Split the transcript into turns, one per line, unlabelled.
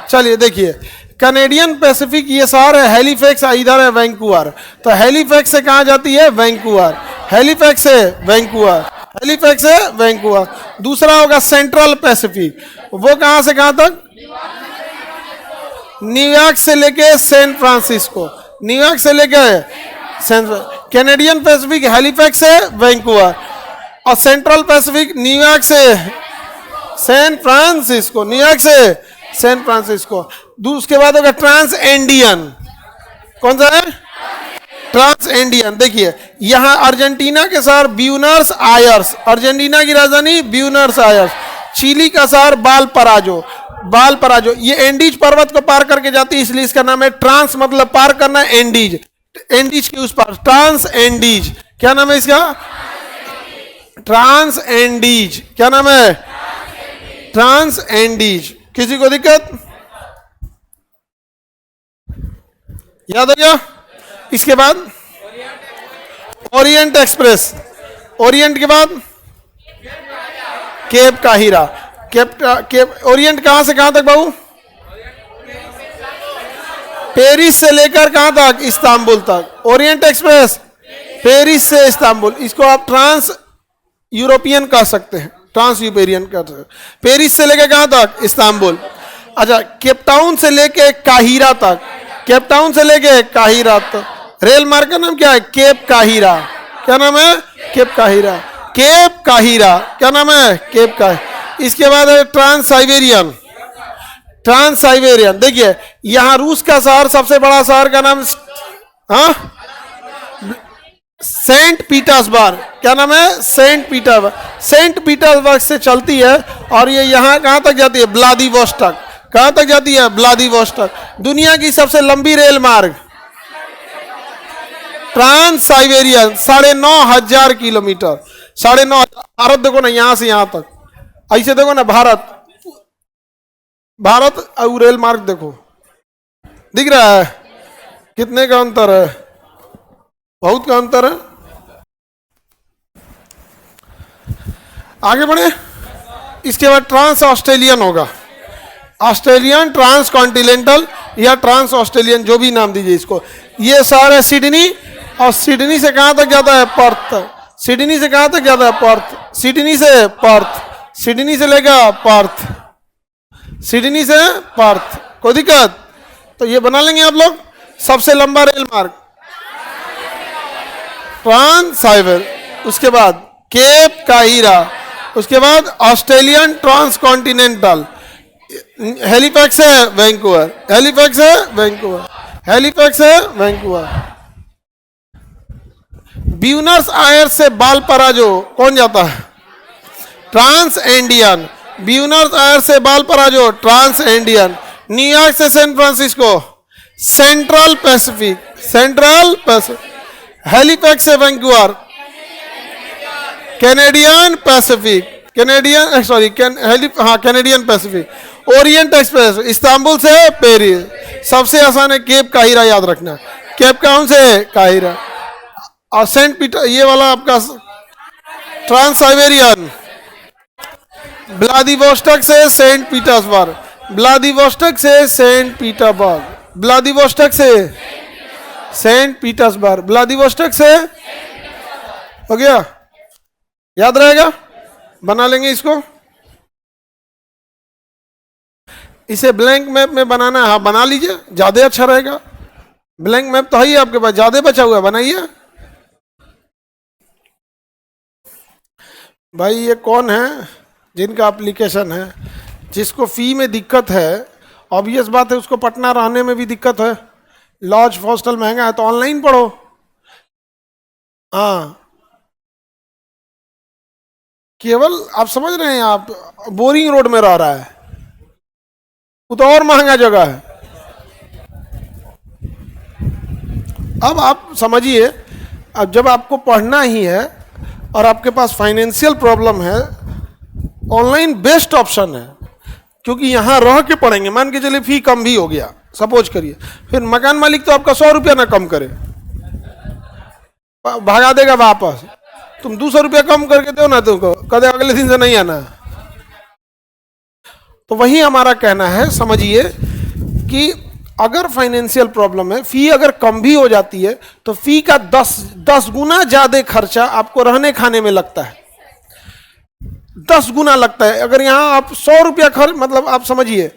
चलिए देखिए, Canadian Pacific ये शहर है, हैलिफैक्स इधर है वैंकूवर, तो हैलिफैक्स से कहाँ जाती है? वैंकूवर, हैलिफैक्स से वैंकूवर, हैलिफैक्स से वैंकूवर। दूसरा होगा सेंट्रल पैसिफिक, वो कहाँ से कहाँ तक? न्यूयॉर्क से लेके सैन फ्रांसिस्को, न्यूयॉर्क से लेके कैनेडियन पैसिफिक हैलिफैक्स से वैंकूवर, और सेंट्रल पैसिफिक न्यूयॉर्क से सैन फ्रांसिस्को, न्यूयॉर्क से सैन फ्रांसिस्को। उसके बाद होगा ट्रांस एंडियन, कौन सा है? Trans Andean. देखिए यहाँ अर्जेंटीना के शहर ब्यूनस आयर्स, अर्जेंटीना की राजधानी ब्यूनस आयर्स, चिली का शहर बालपराजो, बालपराजो। ये एंडीज पर्वत को पार करके जाती है, इसलिए इसका नाम है ट्रांस, मतलब पार करना, एंडीज, एंडीज के उस पार, ट्रांस एंडीज। क्या नाम है इसका? Trans Andes. क्या नाम है? Trans Andes. किसी को दिक्कत? याद हो गया? इसके बाद ओरिएंट एक्सप्रेस, ओरिएंट के बाद केप काहिरा, केप ओरिएंट कहां से कहां तक बाबू? पेरिस से लेकर कहां तक? इस्तांबुल तक। ओरिएंट एक्सप्रेस पेरिस से इस्तांबुल, इसको आप ट्रांस यूरोपियन कह सकते हैं, ट्रांस यूरोपियन कह सकते हैं। पेरिस से लेकर कहां तक? इस्तांबुल। अच्छा, केपटाउन से लेके काहिरा तक, केपटाउन से लेके काहिरा तक रेल मार्ग का नाम क्या है? केप काहिरा। क्या नाम है? केप काहिरा, केप काहिरा। क्या नाम है? केप काहिरा। इसके बाद है ट्रांस साइबेरियन, ट्रांस साइबेरियन। देखिए यहां रूस का शहर, सबसे बड़ा शहर का नाम सेंट पीटर्सबर्ग। क्या नाम है? Saint Petersburg. सेंट पीटर्सबर्ग से चलती है और ये यहाँ कहाँ तक जाती है? व्लादिवोस्टॉक। कहाँ तक जाती है? व्लादिवोस्टॉक। दुनिया की सबसे लंबी रेल मार्ग ट्रांस साइबेरियन, 9,500 किलोमीटर, 9,500। भारत देखो ना, यहाँ से यहाँ तक, ऐसे देखो ना, भारत, भारत और रेल मार्ग देखो, दिख रहा है कितने का अंतर है? बहुत का अंतर है। आगे बढ़े। इसके बाद ट्रांस ऑस्ट्रेलियन होगा, ऑस्ट्रेलियन ट्रांस कॉन्टिनेंटल या ट्रांस ऑस्ट्रेलियन, जो भी नाम दीजिए इसको। ये शहर है सिडनी, और सिडनी से कहां तक जाता है? पर्थ। सिडनी से कहां तक जाता है? पर्थ। सिडनी से पर्थ, सिडनी से लेकर पर्थ, सिडनी से पर्थ। कोई दिक्कत? तो ये बना लेंगे आप लोग। सबसे लंबा रेल मार्ग ट्रांस साइबर, उसके बाद केप काहिरा, उसके बाद ऑस्ट्रेलियन ट्रांस कॉन्टिनेंटल, हैलिफैक्स है वैंकूवर, हैलिफैक्स है वैंकूवर, हैलिफैक्स है वैंकूवर। ब्यूनस आयर्स से बालपराजो कौन जाता है? Trans endian. ब्यूनस आयर्स से बालपराजो, ट्रांस एंडियन। न्यूयॉर्क से San Francisco, Central Pacific, Central Pacific. Halifax से Vancouver, Canadian Pacific, Canadian sorry Canadian Pacific. Orient Express Istanbul से पेरिस। सबसे आसान है केप काहिरा, याद रखना, केप टाउन से काहिरा। और सेंट पीटर, ये वाला आपका ट्रांस साइबेरियन, व्लादिवोस्टॉक से सेंट पीटर्सबर्ग, व्लादिवोस्टॉक से सेंट पीटर्सबर्ग, व्लादिवोस्टॉक से सेंट पीटर्सबर्ग, व्लादिवोस्टॉक से हो गया। याद रहेगा, बना लेंगे इसको। इसे ब्लैंक मैप में बनाना है, हाँ बना लीजिए, ज्यादा अच्छा रहेगा। ब्लैंक मैप तो है ही आपके पास, ज्यादा बचा हुआ है, बनाइए। भाई ये कौन है जिनका एप्लीकेशन है, जिसको फी में दिक्कत है, ऑब्वियस बात है उसको पटना रहने में भी दिक्कत है, लॉज हॉस्टल महंगा है, तो ऑनलाइन पढ़ो। हाँ केवल आप समझ रहे हैं, आप बोरिंग रोड में रह रहा है, वो तो और महंगा जगह है। अब आप समझिए, अब जब आपको पढ़ना ही है और आपके पास फाइनेंशियल प्रॉब्लम है, ऑनलाइन बेस्ट ऑप्शन है, क्योंकि यहाँ रह के पढ़ेंगे। मान के चलिए फी कम भी हो गया, सपोज करिए, फिर मकान मालिक तो आपका 100 रुपया ना कम करे, भगा देगा वापस। तुम 200 रुपया कम करके दो ना, तुमको कदे अगले दिन से नहीं आना। तो वही हमारा कहना है, समझिए कि अगर फाइनेंशियल प्रॉब्लम है, फी अगर कम भी हो जाती है तो फी का 10 गुना ज्यादा खर्चा आपको रहने खाने में लगता है, 10 गुना लगता है। अगर यहाँ आप 100 रुपया खर्च, मतलब आप समझिए